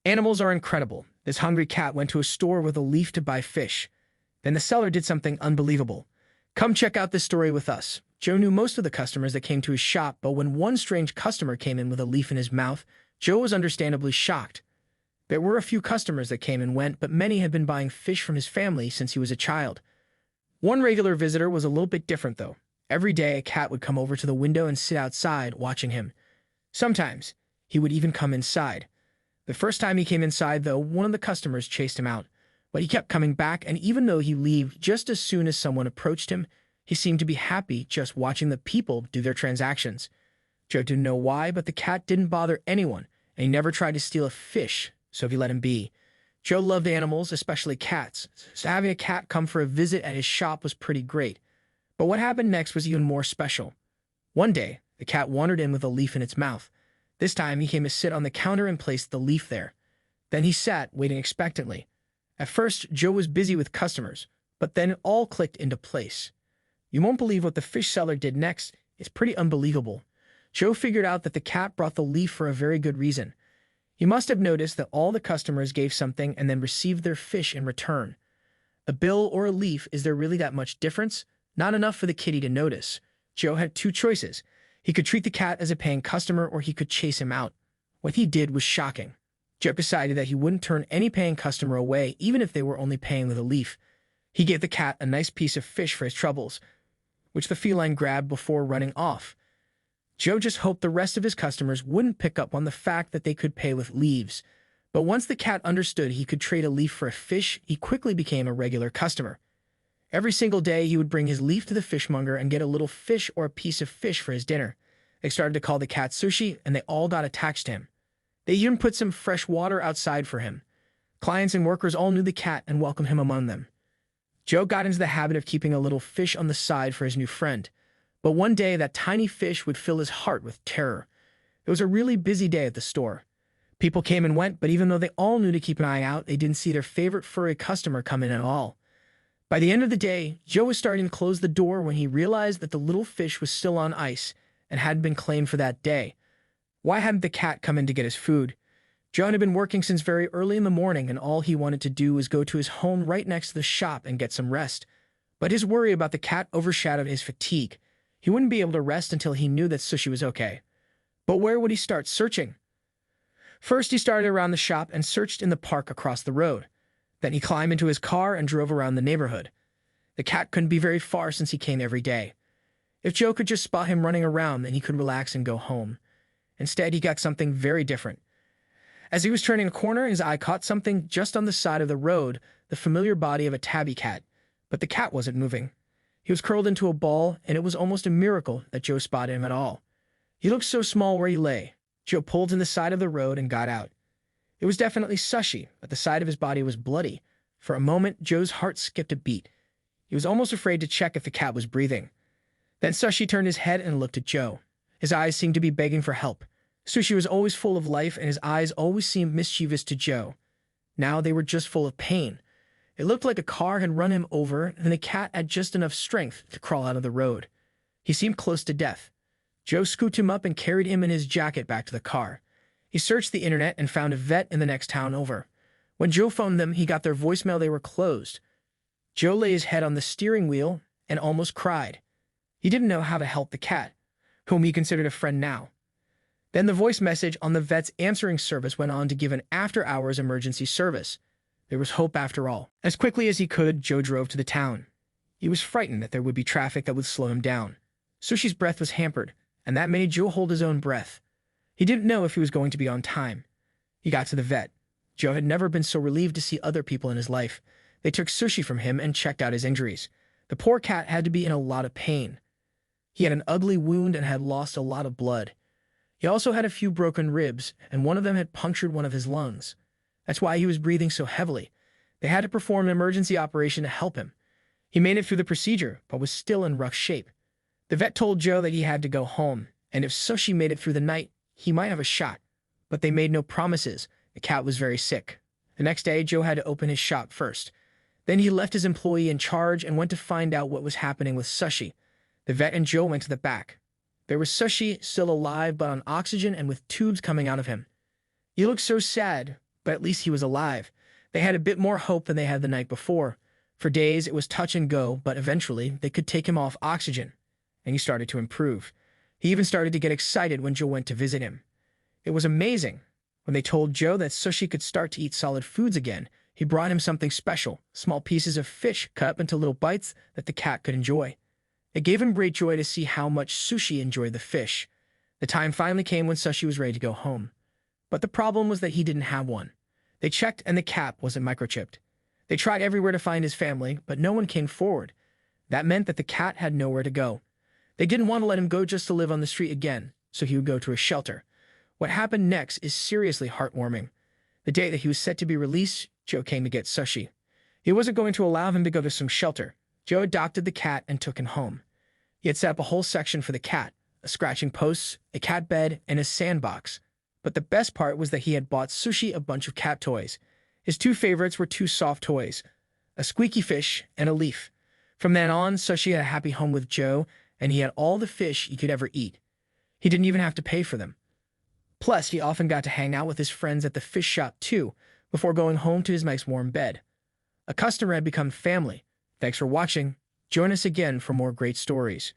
Animals are incredible. This hungry cat went to a store with a leaf to buy fish. Then the seller did something unbelievable. Come check out this story with us. Joe knew most of the customers that came to his shop, but when one strange customer came in with a leaf in his mouth, Joe was understandably shocked. There were a few customers that came and went, but many had been buying fish from his family since he was a child. One regular visitor was a little bit different, though. Every day, a cat would come over to the window and sit outside, watching him. Sometimes, he would even come inside. The first time he came inside, though, one of the customers chased him out. But he kept coming back, and even though he left just as soon as someone approached him, he seemed to be happy just watching the people do their transactions. Joe didn't know why, but the cat didn't bother anyone, and he never tried to steal a fish, so he let him be. Joe loved animals, especially cats, so having a cat come for a visit at his shop was pretty great. But what happened next was even more special. One day, the cat wandered in with a leaf in its mouth. This time, he came to sit on the counter and placed the leaf there. Then he sat, waiting expectantly. At first, Joe was busy with customers, but then it all clicked into place. You won't believe what the fish seller did next. It's pretty unbelievable. Joe figured out that the cat brought the leaf for a very good reason. He must have noticed that all the customers gave something and then received their fish in return. A bill or a leaf, is there really that much difference? Not enough for the kitty to notice. Joe had two choices. He could treat the cat as a paying customer, or he could chase him out. What he did was shocking. Joe decided that he wouldn't turn any paying customer away, even if they were only paying with a leaf. He gave the cat a nice piece of fish for his troubles, which the feline grabbed before running off. Joe just hoped the rest of his customers wouldn't pick up on the fact that they could pay with leaves. But once the cat understood he could trade a leaf for a fish, he quickly became a regular customer. Every single day, he would bring his leaf to the fishmonger and get a little fish or a piece of fish for his dinner. They started to call the cat Sushi, and they all got attached to him. They even put some fresh water outside for him. Clients and workers all knew the cat and welcomed him among them. Joe got into the habit of keeping a little fish on the side for his new friend. But one day, that tiny fish would fill his heart with terror. It was a really busy day at the store. People came and went, but even though they all knew to keep an eye out, they didn't see their favorite furry customer come in at all. By the end of the day, Joe was starting to close the door when he realized that the little fish was still on ice and hadn't been claimed for that day. Why hadn't the cat come in to get his food? Joe had been working since very early in the morning, and all he wanted to do was go to his home right next to the shop and get some rest. But his worry about the cat overshadowed his fatigue. He wouldn't be able to rest until he knew that Sushi was okay. But where would he start searching? First, he started around the shop and searched in the park across the road. Then he climbed into his car and drove around the neighborhood. The cat couldn't be very far since he came every day. If Joe could just spot him running around, then he could relax and go home. Instead, he got something very different. As he was turning a corner, his eye caught something just on the side of the road, the familiar body of a tabby cat. But the cat wasn't moving. He was curled into a ball, and it was almost a miracle that Joe spotted him at all. He looked so small where he lay. Joe pulled in the side of the road and got out. It was definitely Sushi, but the side of his body was bloody. For a moment, Joe's heart skipped a beat. He was almost afraid to check if the cat was breathing. Then Sushi turned his head and looked at Joe. His eyes seemed to be begging for help. Sushi was always full of life, and his eyes always seemed mischievous to Joe. Now they were just full of pain. It looked like a car had run him over, and the cat had just enough strength to crawl out of the road. He seemed close to death. Joe scooped him up and carried him in his jacket back to the car. He searched the internet and found a vet in the next town over. When Joe phoned them, he got their voicemail they were closed. Joe lay his head on the steering wheel and almost cried. He didn't know how to help the cat, whom he considered a friend now. Then the voice message on the vet's answering service went on to give an after-hours emergency service. There was hope after all. As quickly as he could, Joe drove to the town. He was frightened that there would be traffic that would slow him down. Sushi's breath was hampered, and that made Joe hold his own breath. He didn't know if he was going to be on time. He got to the vet. Joe had never been so relieved to see other people in his life. They took Sushi from him and checked out his injuries. The poor cat had to be in a lot of pain. He had an ugly wound and had lost a lot of blood. He also had a few broken ribs, and one of them had punctured one of his lungs. That's why he was breathing so heavily. They had to perform an emergency operation to help him. He made it through the procedure, but was still in rough shape. The vet told Joe that he had to go home, and if Sushi made it through the night, he might have a shot. But they made no promises. The cat was very sick. The next day, Joe had to open his shop first. Then he left his employee in charge and went to find out what was happening with Sushi. The vet and Joe went to the back. There was Sushi, still alive but on oxygen and with tubes coming out of him. He looked so sad, but at least he was alive. They had a bit more hope than they had the night before. For days, it was touch and go, but eventually, they could take him off oxygen, and he started to improve. He even started to get excited when Joe went to visit him. It was amazing. When they told Joe that Sushi could start to eat solid foods again, he brought him something special, small pieces of fish cut up into little bites that the cat could enjoy. It gave him great joy to see how much Sushi enjoyed the fish. The time finally came when Sushi was ready to go home. But the problem was that he didn't have one. They checked and the cat wasn't microchipped. They tried everywhere to find his family, but no one came forward. That meant that the cat had nowhere to go. They didn't want to let him go just to live on the street again, so he would go to a shelter. What happened next is seriously heartwarming. The day that he was set to be released, Joe came to get Sushi. He wasn't going to allow him to go to some shelter. Joe adopted the cat and took him home. He had set up a whole section for the cat, a scratching post, a cat bed, and a sandbox. But the best part was that he had bought Sushi a bunch of cat toys. His two favorites were two soft toys, a squeaky fish and a leaf. From then on, Sushi had a happy home with Joe, and he had all the fish he could ever eat. He didn't even have to pay for them. Plus, he often got to hang out with his friends at the fish shop too, before going home to his nice warm bed. A customer had become family. Thanks for watching. Join us again for more great stories.